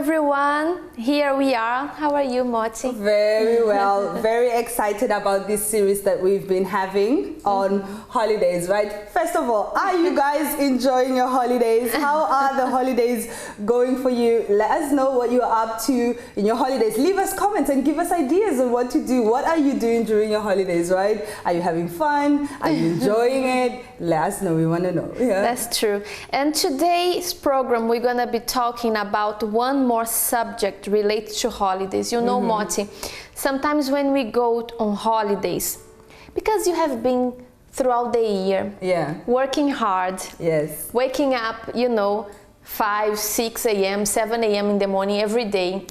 everyone. Here we are. How are you, Moti? Very well. Very excited about this series that we've been having on holidays, right? First of all, are you guys enjoying your holidays? How are the holidays going for you? Let us know what you're up to in your holidays. Leave us comments and give us ideas on what to do. What are you doing during your holidays, right? Are you having fun? Are you enjoying it? Let us know. We want to know. Yeah. That's true. And today's program, we're going to be talking about one more subject related to holidays. You know, Moti, sometimes when we go on holidays, because you have been throughout the year working hard, waking up, 5, 6 a.m., 7 a.m. in the morning every day.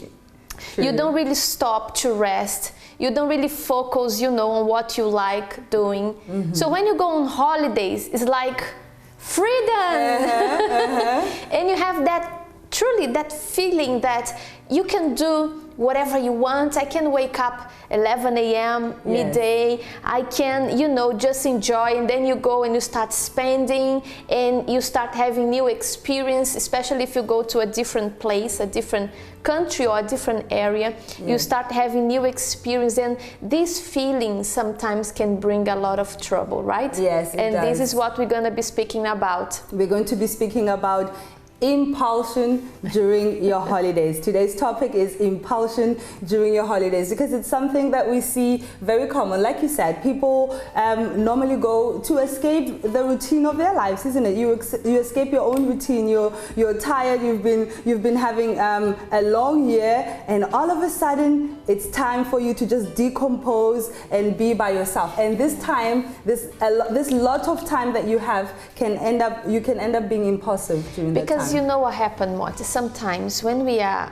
You don't really stop to rest. You don't really focus, on what you like doing. So when you go on holidays, it's like freedom. And you have that feeling that you can do whatever you want. I can wake up 11 a.m. midday. I can, just enjoy, and then you go and you start spending and you start having new experience, especially if you go to a different place, a different country or a different area. You start having new experience, and these feelings sometimes can bring a lot of trouble, right? Yes, it does. This is what we're going to be speaking about. We're going to be speaking about impulsion during your holidays. Today's topic is impulsion during your holidays, because it's something that we see very common. Like you said, people normally go to escape the routine of their lives, isn't it? You escape your own routine. You're tired. You've been having a long year, and all of a sudden it's time for you to just decompose and be by yourself. And this time, this lot of time that you have can end up being impulsive during that time. Because you know what happened, Moti? Sometimes when we are,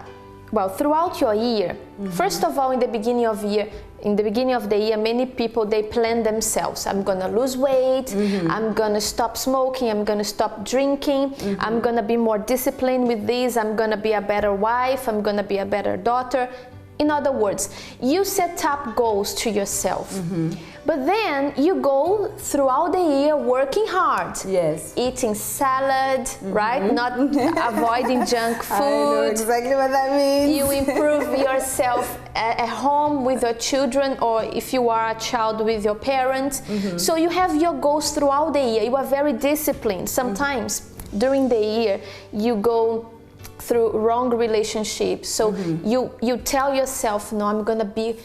throughout your year, first of all, in the beginning of the year, many people, they plan themselves. I'm gonna lose weight, I'm gonna stop smoking, I'm gonna stop drinking, I'm gonna be more disciplined with this, I'm gonna be a better wife, I'm gonna be a better daughter. In other words, you set up goals to yourself. But then you go throughout the year working hard. Yes. Eating salad, right? Not avoiding junk food. I know exactly what that means. You improve yourself at home with your children, or if you are a child, with your parents. So you have your goals throughout the year. You are very disciplined. Sometimes during the year, you go through wrong relationships. So you tell yourself, no, I'm gonna be,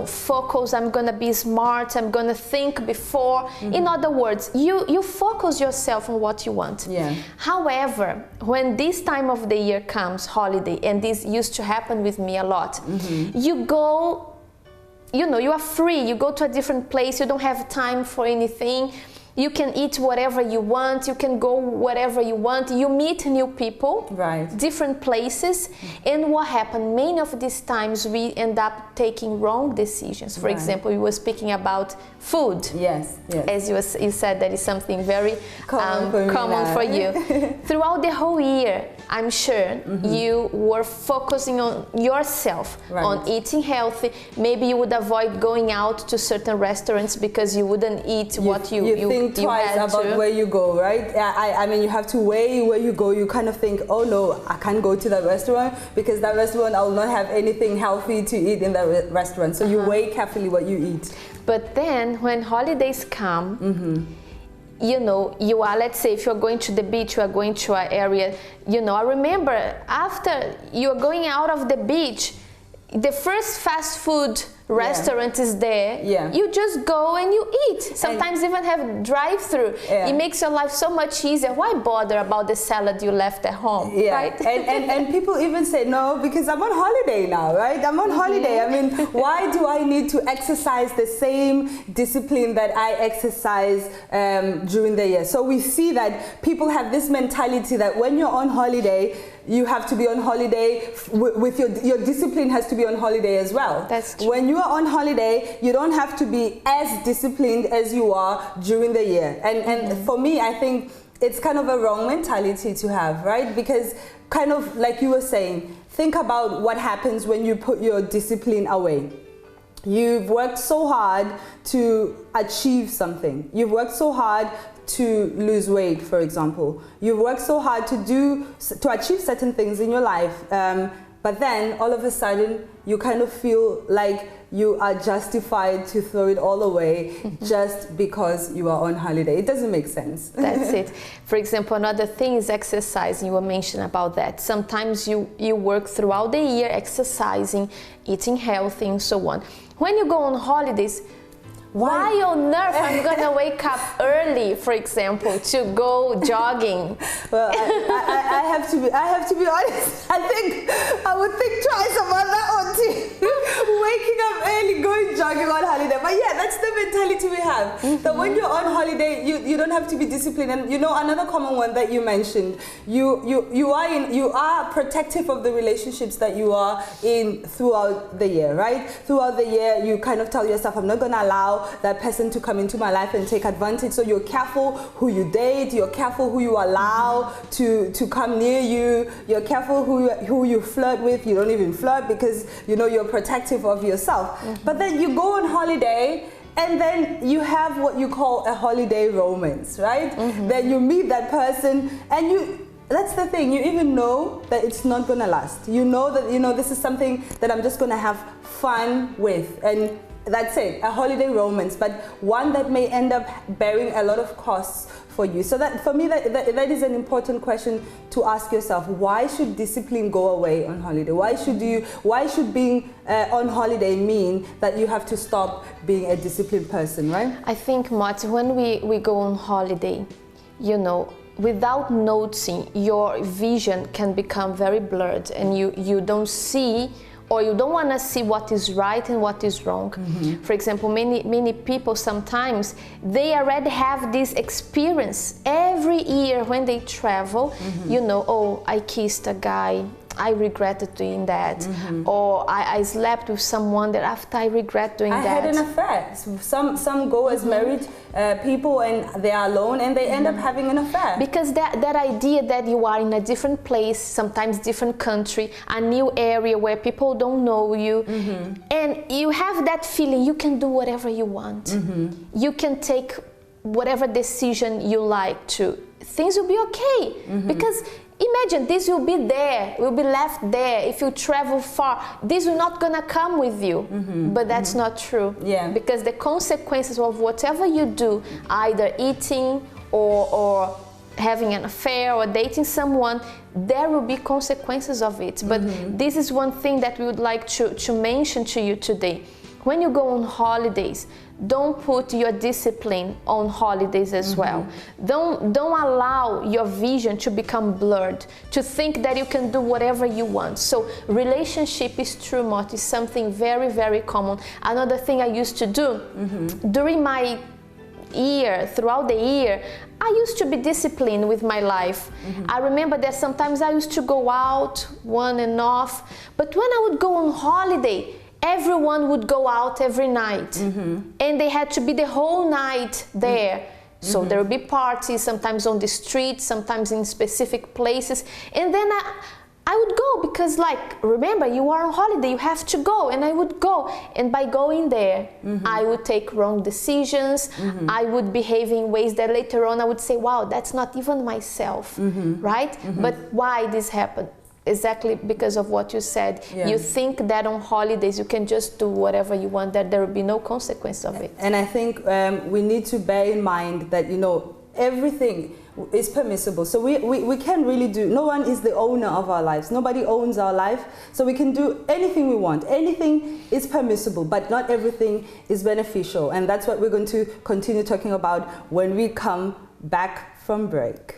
focused, I'm gonna be smart, I'm gonna think before. In other words, you focus yourself on what you want. However, when this time of the year comes, holiday, and this used to happen with me a lot, you go, you are free, you go to a different place, you don't have time for anything. You can eat whatever you want, you can go wherever you want, you meet new people, different places, and what happened, many of these times we end up taking wrong decisions. For example, you were speaking about food. Yes. As you said, that is something very common for you. Throughout the whole year, I'm sure you were focusing on yourself, on eating healthy. Maybe you would avoid going out to certain restaurants because you wouldn't eat what you think twice about where you go, right? I mean, you have to weigh where you go. You kind of think, oh no, I can't go to that restaurant because that restaurant, I will not have anything healthy to eat in that restaurant. So you weigh carefully what you eat. But then when holidays come, you are, let's say, if you're going to the beach, you are going to an area, I remember after you're going out of the beach, the first fast food restaurant is there. You just go and you eat. Sometimes even have drive-through. It makes your life so much easier. Why bother about the salad you left at home, right? and people even say, no, because I'm on holiday now, right? I'm on holiday. I mean, why do I need to exercise the same discipline that I exercise during the year? So we see that people have this mentality that when you're on holiday, you have to be on holiday with your discipline has to be on holiday as well. That's true. When you are on holiday, you don't have to be as disciplined as you are during the year. And for me, I think it's kind of a wrong mentality to have, right? Because kind of like you were saying, think about what happens when you put your discipline away. You've worked so hard to achieve something. You've worked so hard to lose weight, for example. You've worked so hard to achieve certain things in your life. but then all of a sudden you kind of feel like you are justified to throw it all away just because you are on holiday. It doesn't make sense. That's it. For example, another thing is exercising. You were mentioning about that. Sometimes you work throughout the year exercising, eating healthy and so on. When you go on holidays, why on earth I'm gonna wake up early, for example, to go jogging? Well, I have to be honest. I think I would think twice about that one too. Waking up early, going jogging on holiday. But yeah, that's the mentality we have. That when you're on holiday, you don't have to be disciplined. And you know, another common one that you mentioned, you are protective of the relationships that you are in throughout the year, right? Throughout the year, you kind of tell yourself, I'm not gonna allow that person to come into my life and take advantage. So you're careful who you date, you're careful who you allow to come near you, you're careful who you flirt with. You don't even flirt because you know you're protective of yourself. But then you go on holiday and then you have what you call a holiday romance, right? Then you meet that person and that's the thing, you even know that it's not gonna last. You know that, this is something that I'm just gonna have fun with, and that's it, a holiday romance, but one that may end up bearing a lot of costs for you. So that, for me, that is an important question to ask yourself. Why should discipline go away on holiday? Why should being on holiday mean that you have to stop being a disciplined person, right? I think, Marty, when we go on holiday, without noticing, your vision can become very blurred, and you don't see, or you don't want to see what is right and what is wrong. For example, many people sometimes, they already have this experience every year when they travel, oh, I kissed a guy, I regretted doing that, or I slept with someone that after I regret doing that. I had an affair. Some go as married people and they are alone and they end up having an affair. Because that idea that you are in a different place, sometimes different country, a new area where people don't know you, and you have that feeling you can do whatever you want. You can take whatever decision you like to. Things will be okay, because imagine this will be there, will be left there. If you travel far, this will not gonna come with you. But that's not true. Because the consequences of whatever you do, either eating or having an affair or dating someone, there will be consequences of it. But this is one thing that we would like to mention to you today. When you go on holidays, don't put your discipline on holidays as well. Don't allow your vision to become blurred, to think that you can do whatever you want. So relationship is true, Mott, is something very, very common. Another thing I used to do during my year, throughout the year, I used to be disciplined with my life. I remember that sometimes I used to go out on and off, but when I would go on holiday, everyone would go out every night, and they had to be the whole night there. So there would be parties, sometimes on the street, sometimes in specific places, and then I would go because, remember, you are on holiday, you have to go, and I would go, and by going there, I would take wrong decisions, I would behave in ways that later on I would say, wow, that's not even myself, right? But why this happened? Exactly because of what you said. You think that on holidays you can just do whatever you want, that there will be no consequence of it. And I think we need to bear in mind that, everything is permissible. So we can really do, no one is the owner of our lives. Nobody owns our life. So we can do anything we want. Anything is permissible, but not everything is beneficial. And that's what we're going to continue talking about when we come back from break.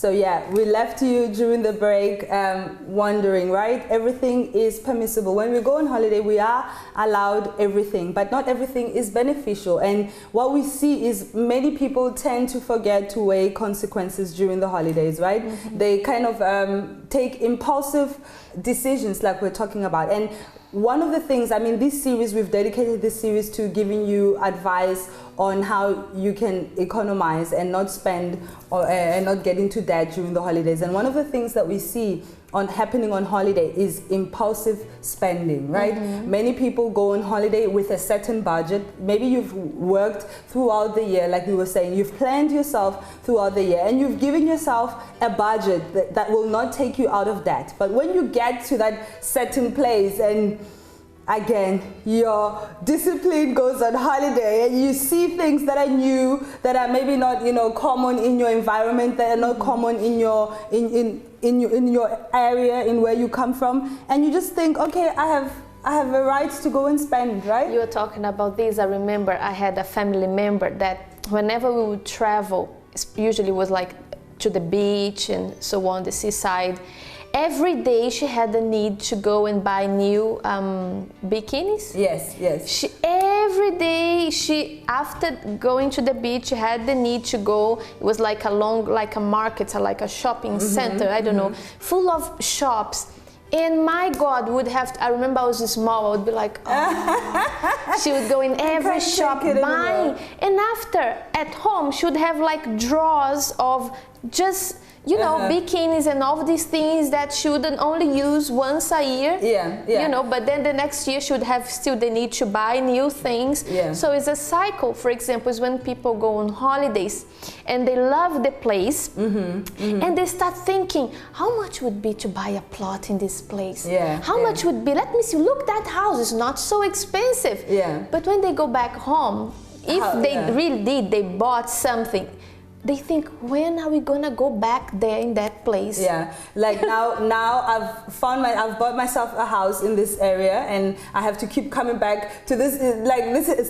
So yeah, we left you during the break wondering, right? Everything is permissible. When we go on holiday, we are allowed everything, but not everything is beneficial. And what we see is many people tend to forget to weigh consequences during the holidays, right? They kind of take impulsive decisions like we're talking about. And one of the things, I mean, this series, we've dedicated this series to giving you advice on how you can economize and not spend and not get into debt during the holidays. And one of the things that we see happening on holiday is impulsive spending, right? Many people go on holiday with a certain budget. Maybe you've worked throughout the year, like we were saying, you've planned yourself throughout the year and you've given yourself a budget that will not take you out of debt. But when you get to that certain place and again, your discipline goes on holiday and you see things that are new, that are maybe not, you know, common in your environment, that are not common in your in your area, in where you come from, and you just think, okay, I have a right to go and spend, right? You were talking about this. I remember I had a family member that whenever we would travel, it usually was like to the beach and so on, the seaside. Every day she had the need to go and buy new bikinis. Yes, yes. Every day after going to the beach, she had the need to go. It was like a market, like a shopping center, I don't know, full of shops. And my God, I remember I was small, I would be like, oh. She would go in every shop buying. And after, at home, she would have like drawers of just, you know, bikinis and all of these things that she wouldn't only use once a year. You know, but then the next year she would have still the need to buy new things. So it's a cycle. For example, is when people go on holidays and they love the place and they start thinking, how much would be to buy a plot in this place? How much would be? Let me see, look, that house is not so expensive. But when they go back home, if they really did, they bought something, they think, when are we gonna go back there in that place? Like now I've bought myself a house in this area, and I have to keep coming back to this.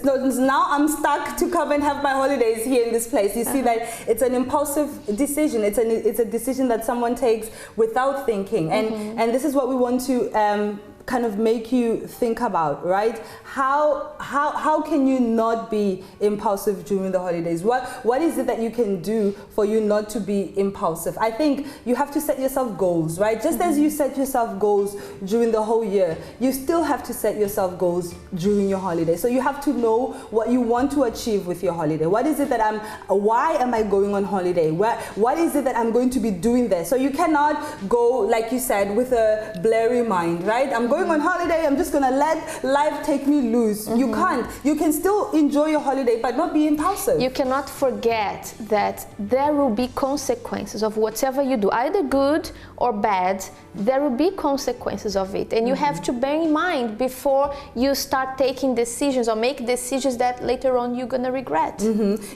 Now I'm stuck to come and have my holidays here in this place. You see that it's an impulsive decision. It's a decision that someone takes without thinking, and this is what we want to kind of make you think about, right? How can you not be impulsive during the holidays? What is it that you can do for you not to be impulsive? I think you have to set yourself goals, right? Just as you set yourself goals during the whole year, you still have to set yourself goals during your holiday. So you have to know what you want to achieve with your holiday. What is it that why am I going on holiday? What is it that I'm going to be doing there? So you cannot go, like you said, with a blurry mind, right? I'm going on holiday, I'm just gonna let life take me loose. You can't. You can still enjoy your holiday but not be impulsive. You cannot forget that there will be consequences of whatever you do, either good or bad. There will be consequences of it, and you have to bear in mind before you start taking decisions or make decisions that later on you're gonna regret.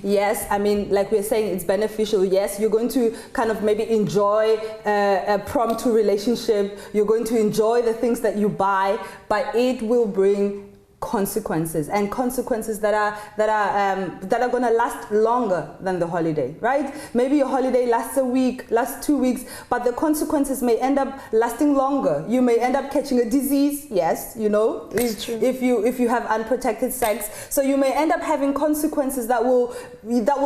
Yes, I mean, like we're saying, it's beneficial. Yes, you're going to kind of maybe enjoy a prompt relationship. You're going to enjoy the things that you buy, but it will bring consequences, and consequences that are going to last longer than the holiday, right? Maybe your holiday lasts a week, lasts 2 weeks, but the consequences may end up lasting longer. You may end up catching a disease, yes, you know, if you have unprotected sex. So you may end up having consequences that will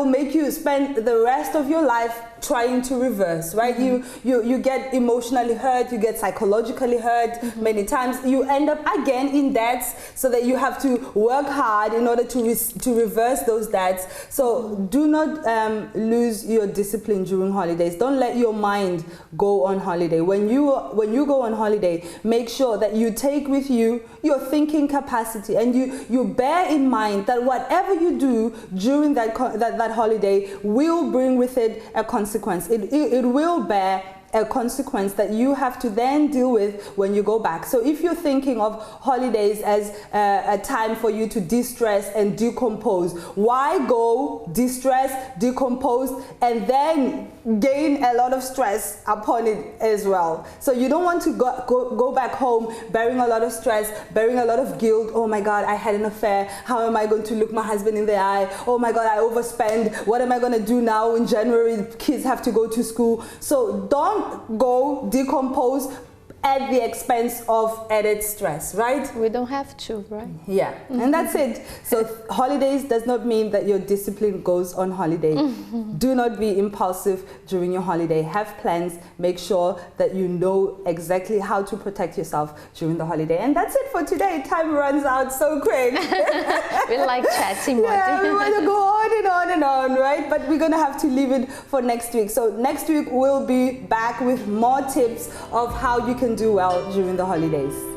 make you spend the rest of your life trying to reverse, right? You get emotionally hurt, you get psychologically hurt many times. You end up again in debts, so that you have to work hard in order to reverse those debts. So do not lose your discipline during holidays. Don't let your mind go on holiday. When you go on holiday, make sure that you take with you your thinking capacity, and you bear in mind that whatever you do during that holiday will bring with it a consequence. It will bear a consequence that you have to then deal with when you go back. So if you're thinking of holidays as a time for you to de-stress and decompose, why go de-stress, decompose, and then gain a lot of stress upon it as well? So you don't want to go back home bearing a lot of stress, bearing a lot of guilt. Oh my God, I had an affair. How am I going to look my husband in the eye? Oh my God, I overspend. What am I going to do now in January? The kids have to go to school. So don't go decompose at the expense of added stress, right? We don't have to, right? Yeah, and that's it. So holidays does not mean that your discipline goes on holiday. Do not be impulsive during your holiday. Have plans. Make sure that you know exactly how to protect yourself during the holiday. And that's it for today. Time runs out so quick. We like chatting, Moti. Yeah, we want to go on and on and on, right? But we're going to have to leave it for next week. So next week we'll be back with more tips of how you can do well during the holidays.